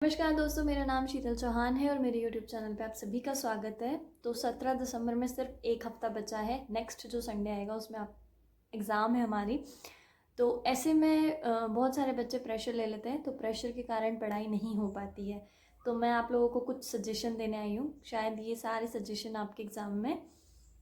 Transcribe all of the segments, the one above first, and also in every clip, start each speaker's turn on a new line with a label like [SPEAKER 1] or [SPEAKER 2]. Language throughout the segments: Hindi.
[SPEAKER 1] नमस्कार दोस्तों, मेरा नाम शीतल चौहान है और मेरे YouTube चैनल पे आप सभी का स्वागत है। तो 17 दिसंबर में सिर्फ एक हफ़्ता बचा है। नेक्स्ट जो संडे आएगा उसमें आप एग्ज़ाम है हमारी। तो ऐसे में बहुत सारे बच्चे प्रेशर ले लेते हैं, तो प्रेशर के कारण पढ़ाई नहीं हो पाती है। तो मैं आप लोगों को कुछ सजेशन देने आई हूँ। शायद ये सारे सजेशन आपके एग्ज़ाम में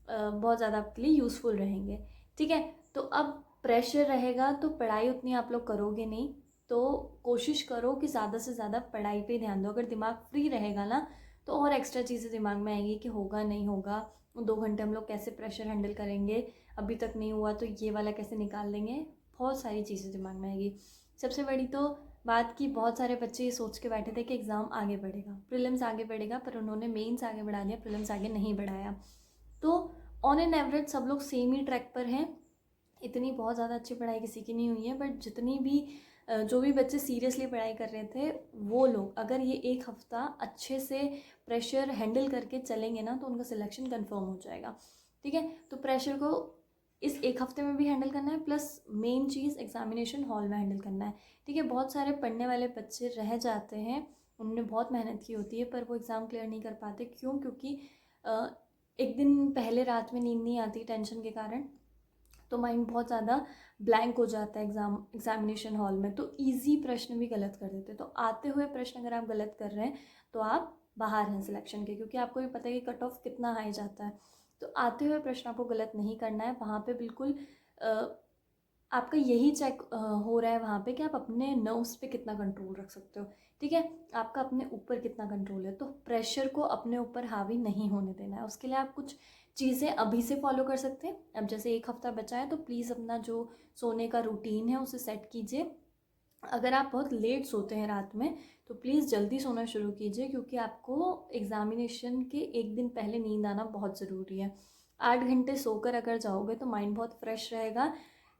[SPEAKER 1] बहुत ज़्यादा आपके लिए यूज़फुल रहेंगे। ठीक है, तो अब प्रेशर रहेगा तो पढ़ाई उतनी आप लोग करोगे नहीं। तो कोशिश करो कि ज़्यादा से ज़्यादा पढ़ाई पे ध्यान दो। अगर दिमाग फ्री रहेगा ना तो और एक्स्ट्रा चीज़ें दिमाग में आएंगी कि होगा नहीं होगा, 2 घंटे हम लोग कैसे प्रेशर हैंडल करेंगे, अभी तक नहीं हुआ तो ये वाला कैसे निकाल लेंगे। बहुत सारी चीज़ें दिमाग में आएगी। सबसे बड़ी तो बात की, बहुत सारे बच्चे ये सोच के बैठे थे कि एग्ज़ाम आगे बढ़ेगा, प्रीलिम्स आगे बढ़ेगा, पर उन्होंने मेंस आगे बढ़ा दिया, प्रीलिम्स आगे नहीं बढ़ाया। तो ऑन एन एवरेज सब लोग सेम ही ट्रैक पर हैं। इतनी बहुत ज़्यादा अच्छी पढ़ाई किसी की नहीं हुई है, बट जितनी भी जो भी बच्चे सीरियसली पढ़ाई कर रहे थे वो लोग अगर ये एक हफ़्ता अच्छे से प्रेशर हैंडल करके चलेंगे ना तो उनका सिलेक्शन कंफर्म हो जाएगा। ठीक है, तो प्रेशर को इस एक हफ्ते में भी हैंडल करना है, प्लस मेन चीज़ एग्जामिनेशन हॉल में हैंडल करना है। ठीक है, बहुत सारे पढ़ने वाले बच्चे रह जाते हैं, उन्होंने बहुत मेहनत की होती है पर वो एग्ज़ाम क्लियर नहीं कर पाते। क्यों? क्योंकि एक दिन पहले रात में नींद नहीं आती टेंशन के कारण, तो माइंड बहुत ज़्यादा ब्लैंक हो जाता है एग्जामिनेशन हॉल में। तो इजी प्रश्न भी गलत कर देते हैं। तो आते हुए प्रश्न अगर आप गलत कर रहे हैं तो आप बाहर हैं सिलेक्शन के, क्योंकि आपको भी पता है कि कट ऑफ कितना हाई जाता है। तो आते हुए प्रश्न आपको गलत नहीं करना है। वहाँ पे बिल्कुल आपका यही चेक हो रहा है वहाँ पे कि आप अपने नर्व्स पे कितना कंट्रोल रख सकते हो। ठीक है, आपका अपने ऊपर कितना कंट्रोल है। तो प्रेशर को अपने ऊपर हावी नहीं होने देना है। उसके लिए आप कुछ चीज़ें अभी से फॉलो कर सकते हैं। अब जैसे एक हफ़्ता बचा है तो प्लीज़ अपना जो सोने का रूटीन है उसे सेट कीजिए। अगर आप बहुत लेट सोते हैं रात में तो प्लीज़ जल्दी सोना शुरू कीजिए, क्योंकि आपको एग्ज़ामिनेशन के एक दिन पहले नींद आना बहुत ज़रूरी है। 8 घंटे सोकर अगर जाओगे तो माइंड बहुत फ्रेश रहेगा,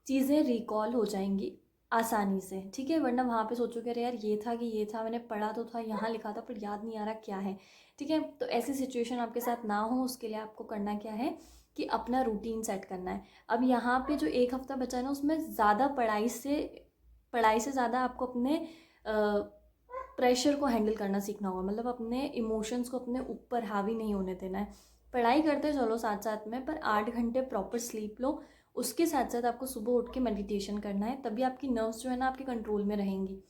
[SPEAKER 1] चीज़ें रिकॉल हो जाएंगी आसानी से। ठीक है, वरना वहाँ पे सोचोगे अरे यार ये था कि ये था, मैंने पढ़ा तो था, यहाँ लिखा था पर याद नहीं आ रहा क्या है। ठीक है, तो ऐसी सिचुएशन आपके साथ ना हो उसके लिए आपको करना क्या है कि अपना रूटीन सेट करना है। अब यहाँ पे जो एक हफ़्ता बचा है ना उसमें ज़्यादा पढ़ाई से ज़्यादा आपको अपने प्रेशर को हैंडल करना सीखना होगा। मतलब अपने इमोशंस को अपने ऊपर हावी नहीं होने देना है। पढ़ाई करते चलो साथ साथ में, पर 8 घंटे प्रॉपर स्लीप लो। उसके साथ साथ आपको सुबह उठ के मेडिटेशन करना है, तभी आपकी नर्व्स जो है ना आपके कंट्रोल में रहेंगी।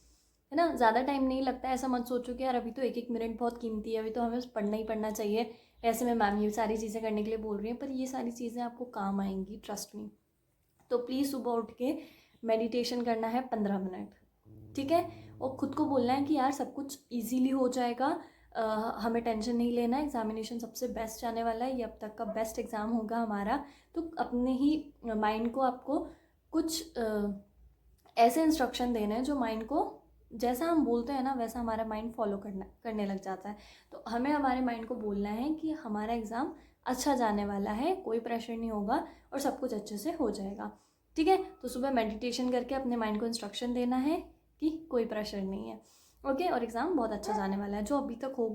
[SPEAKER 1] है ना, ज़्यादा टाइम नहीं लगता है। ऐसा मत सोचो कि यार अभी तो एक एक मिनट बहुत कीमती है, अभी तो हमें पढ़ना ही पढ़ना चाहिए, ऐसे में मैम ये सारी चीज़ें करने के लिए बोल रही हैं, पर ये सारी चीज़ें आपको काम आएंगी, ट्रस्ट मी। तो प्लीज़ सुबह उठ के मेडिटेशन करना है 15 मिनट। ठीक है, और ख़ुद को बोलना है कि यार सब कुछ इजीली हो जाएगा, हमें टेंशन नहीं लेना है, एग्जामिनेशन सबसे बेस्ट जाने वाला है, ये अब तक का बेस्ट एग्ज़ाम होगा हमारा। तो अपने ही माइंड को आपको कुछ ऐसे इंस्ट्रक्शन देने हैं जो माइंड को जैसा हम बोलते हैं ना वैसा हमारा माइंड फॉलो करने लग जाता है। तो हमें हमारे माइंड को बोलना है कि हमारा एग्ज़ाम अच्छा जाने वाला है, कोई प्रेशर नहीं होगा और सब कुछ अच्छे से हो जाएगा। ठीक है, तो सुबह मेडिटेशन करके अपने माइंड को इंस्ट्रक्शन देना है कि कोई प्रेशर नहीं है। ओके, और एग्ज़ाम बहुत अच्छा जाने वाला है। जो अभी तक हो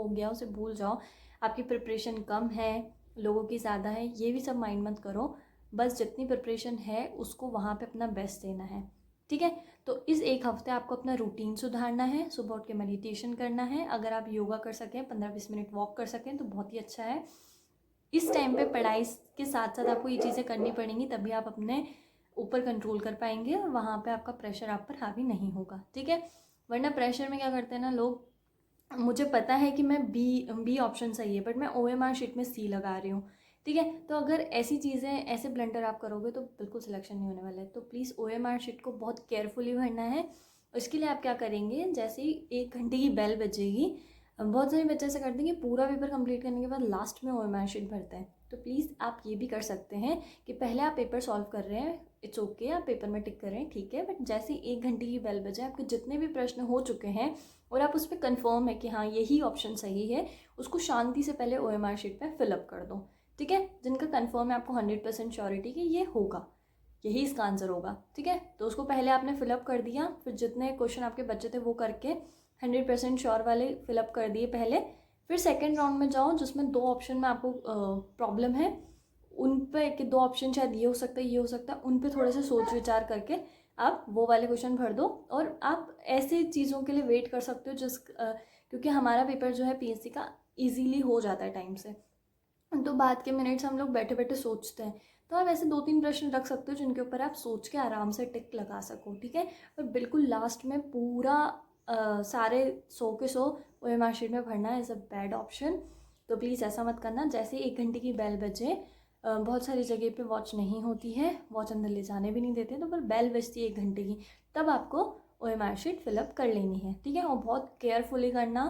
[SPEAKER 1] गया उसे भूल जाओ। आपकी प्रिपरेशन कम है, लोगों की ज़्यादा है, ये भी सब माइंड मत करो। बस जितनी प्रिपरेशन है उसको वहाँ पे अपना बेस्ट देना है। ठीक है, तो इस एक हफ्ते आपको अपना रूटीन सुधारना है, सुबह उठ के मेडिटेशन करना है। अगर आप योगा कर सकें, 15-20 मिनट वॉक कर सकें तो बहुत ही अच्छा है। इस टाइम पे पढ़ाई के साथ साथ आपको ये चीज़ें करनी पड़ेंगी, तभी आप अपने ऊपर कंट्रोल कर पाएंगे और वहाँ पे आपका प्रेशर आप पर हावी नहीं होगा। ठीक है, वरना प्रेशर में क्या करते हैं ना लोग, मुझे पता है कि मैं बी ऑप्शन सही है बट मैं OMR शीट में C लगा रही हूँ। ठीक है, तो अगर ऐसी चीज़ें ऐसे ब्लंडर आप करोगे तो बिल्कुल सिलेक्शन नहीं होने वाला है। तो प्लीज़ OMR शीट को बहुत केयरफुली भरना है। उसके लिए आप क्या करेंगे, जैसे ही 1 घंटे की बेल बजेगी, बहुत सारे बच्चे ऐसा करते हैं कि पूरा पेपर कंप्लीट करने के बाद लास्ट में OMR शीट भरते हैं। तो प्लीज़ आप ये भी कर सकते हैं कि पहले आप पेपर सॉल्व कर रहे हैं, इट्स ओके, आप पेपर में टिक कर रहे हैं, ठीक है, बट जैसे ही 1 घंटे की बेल बजे आपके जितने भी प्रश्न हो चुके हैं और आप उस पर कन्फर्म है कि हाँ यही ऑप्शन सही है, उसको शांति से पहले OMR शीट पे फिलअप कर दो। ठीक है, जिनका कन्फर्म है, आपको 100% श्योरिटी कि ये होगा, यही इसका आंसर होगा। ठीक है, तो उसको पहले आपने फिलअप कर दिया, फिर जितने क्वेश्चन आपके बच्चे थे वो करके 100% श्योर वाले फिलअप कर दिए पहले। फिर सेकेंड राउंड में जाओ जिसमें 2 ऑप्शन में आपको प्रॉब्लम है, उन पे कि 2 ऑप्शन शायद ये हो सकता है ये हो सकता है, उन पे थोड़े से सोच विचार करके आप वो वाले क्वेश्चन भर दो। और आप ऐसे चीज़ों के लिए वेट कर सकते हो क्योंकि हमारा पेपर जो है पीएससी का ईजीली हो जाता है टाइम से, तो बाद के मिनट्स हम लोग बैठे बैठे सोचते हैं, तो आप ऐसे 2-3 प्रश्न रख सकते हो जिनके ऊपर आप सोच के आराम से टिक लगा सको, ठीक है। और बिल्कुल लास्ट में पूरा सारे 100 के 100 OMR शीट में भरना इज़ अ बैड ऑप्शन। तो प्लीज़ ऐसा मत करना। जैसे 1 घंटे की बेल बजे, बहुत सारी जगह पे वॉच नहीं होती है, वॉच अंदर ले जाने भी नहीं देते, तो पर बेल बजती है 1 घंटे की, तब आपको OMR शीट फिलअप कर लेनी है, ठीक है। और बहुत केयरफुली करना,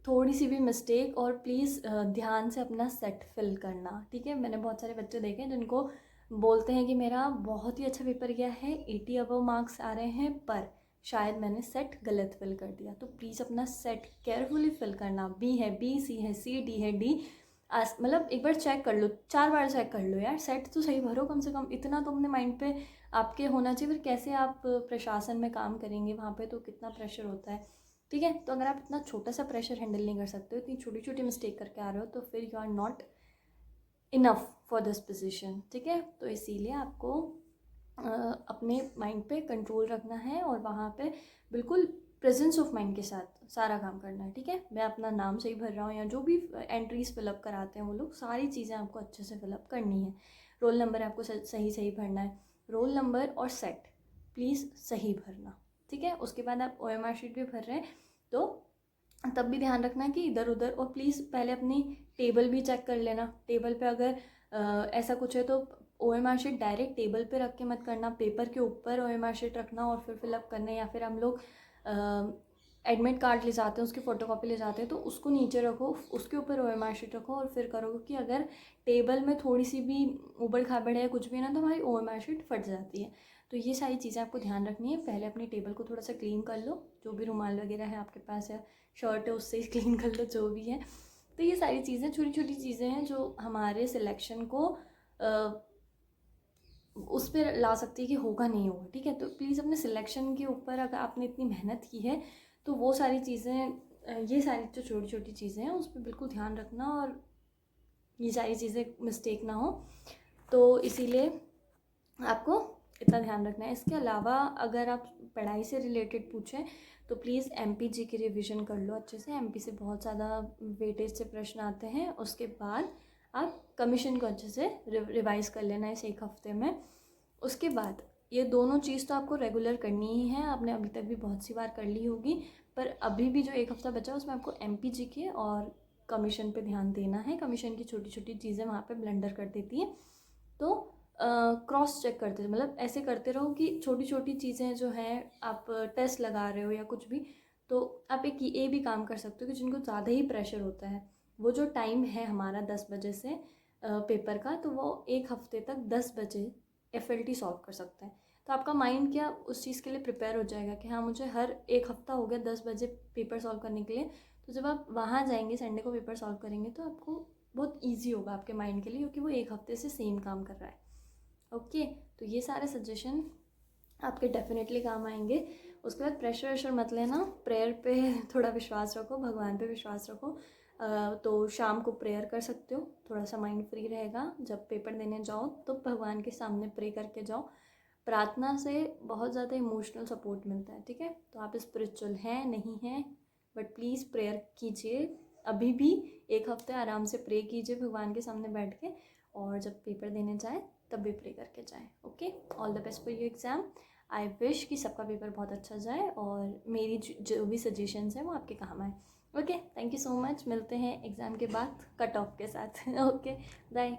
[SPEAKER 1] थोड़ी सी भी मिस्टेक, और प्लीज़ ध्यान से अपना सेट फिल करना, ठीक है। मैंने बहुत सारे बच्चे देखे हैं जिनको बोलते हैं कि मेरा बहुत ही अच्छा पेपर गया है, 80 अबव मार्क्स आ रहे हैं, पर शायद मैंने सेट गलत फिल कर दिया। तो प्लीज़ अपना सेट केयरफुली फिल करना। बी है, बी, सी है, सी, डी है, डी, मतलब एक बार चेक कर लो, 4 बार चेक कर लो यार, सेट तो सही भरो कम से कम। इतना तो अपने माइंड पे आपके होना चाहिए। फिर कैसे आप प्रशासन में काम करेंगे, वहाँ पे तो कितना प्रेशर होता है, ठीक है। तो अगर आप इतना छोटा सा प्रेशर हैंडल नहीं कर सकते हो, इतनी छोटी छोटी मिस्टेक करके आ रहे हो, तो फिर you are not enough for this position, ठीक है। तो इसीलिए आपको अपने माइंड पे कंट्रोल रखना है और वहाँ पे बिल्कुल प्रेजेंस ऑफ माइंड के साथ सारा काम करना है, ठीक है। मैं अपना नाम सही भर रहा हूँ या जो भी एंट्रीज फिलअप कराते हैं वो लोग, सारी चीज़ें आपको अच्छे से फिलअप करनी है। रोल नंबर आपको सही सही भरना है, रोल नंबर और सेट प्लीज़ सही भरना, ठीक है। उसके बाद आप OMR शीट भी भर रहे हैं तो तब भी ध्यान रखना कि इधर उधर, और प्लीज़ पहले अपनी टेबल भी चेक कर लेना। टेबल पे अगर ऐसा कुछ है तो OMR शीट डायरेक्ट टेबल पे रख के मत करना, पेपर के ऊपर OMR शीट रखना और फिर फिलअप करना। या फिर हम लोग एडमिट कार्ड ले जाते हैं, उसकी फ़ोटोकॉपी ले जाते हैं, तो उसको नीचे रखो, उसके ऊपर OMR शीट रखो और फिर करो, कि अगर टेबल में थोड़ी सी भी उबड़ खाबड़ है, कुछ भी ना, तो हमारी OMR शीट फट जाती है। तो ये सारी चीज़ें आपको ध्यान रखनी है। पहले अपनी टेबल को थोड़ा सा क्लीन कर लो, जो भी रुमाल वगैरह है आपके पास या शर्ट है उससे ही क्लीन कर लो, जो भी है। तो ये सारी चीज़ें छोटी छोटी चीज़ें हैं जो हमारे सिलेक्शन को उस पर ला सकती है कि होगा नहीं होगा, ठीक है। तो प्लीज़ अपने सिलेक्शन के ऊपर अगर आपने इतनी मेहनत की है तो वो सारी चीज़ें, ये सारी जो छोटी छोटी चीज़ें हैं उस पर बिल्कुल ध्यान रखना और ये सारी चीज़ें मिस्टेक ना हो। तो इसीलिए आपको इतना ध्यान रखना है। इसके अलावा अगर आप पढ़ाई से रिलेटेड पूछें तो प्लीज़ MPG की रिवीजन कर लो अच्छे से। MP से बहुत ज़्यादा वेटेज से प्रश्न आते हैं। उसके बाद आप कमीशन को अच्छे से रिवाइज़ कर लेना इस 1 हफ्ते में। उसके बाद ये दोनों चीज़ तो आपको रेगुलर करनी ही है, आपने अभी तक भी बहुत सी बार कर ली होगी, पर अभी भी जो 1 हफ्ता बचा है उसमें आपको MPG के और कमीशन पे ध्यान देना है। कमीशन की छोटी छोटी चीज़ें वहाँ पे ब्लंडर कर देती हैं, तो क्रॉस चेक करते रहो, मतलब ऐसे करते रहो कि छोटी छोटी चीज़ें जो हैं, आप टेस्ट लगा रहे हो या कुछ भी, तो आप एक ये भी काम कर सकते हो कि जिनको ज़्यादा ही प्रेशर होता है, वो जो टाइम है हमारा 10 बजे से पेपर का, तो वो 1 हफ्ते तक 10 बजे FLT सॉल्व कर सकते हैं। तो आपका माइंड क्या उस चीज़ के लिए प्रिपेयर हो जाएगा कि हाँ मुझे हर 1 हफ्ता हो गया 10 बजे पेपर सॉल्व करने के लिए। तो जब आप वहाँ जाएंगे संडे को पेपर सॉल्व करेंगे तो आपको बहुत ईजी होगा आपके माइंड के लिए, क्योंकि वो 1 हफ्ते से सेम काम कर रहा है। ओके, तो ये सारे सजेशन आपके डेफिनेटली काम आएंगे। उसके बाद प्रेशर वेशर मत लेना, प्रेयर पे थोड़ा विश्वास रखो, भगवान पे विश्वास रखो। तो शाम को प्रेयर कर सकते हो, थोड़ा सा माइंड फ्री रहेगा। जब पेपर देने जाओ तो भगवान के सामने प्रे करके जाओ। प्रार्थना से बहुत ज़्यादा इमोशनल सपोर्ट मिलता है, ठीक है। तो आप स्पिरिचुअल हैं नहीं हैं, बट प्लीज़ प्रेयर कीजिए। अभी भी 1 हफ्ते आराम से प्रे कीजिए भगवान के सामने बैठ के, और जब पेपर देने जाए तब भी प्रे करके जाएं। Okay, all the best for your exam. I wish कि सबका पेपर बहुत अच्छा जाए और मेरी जो भी सजेशंस हैं वो आपके काम आए। Okay, thank you so much. मिलते हैं एग्ज़ाम के बाद कट ऑफ के साथ। Okay, bye.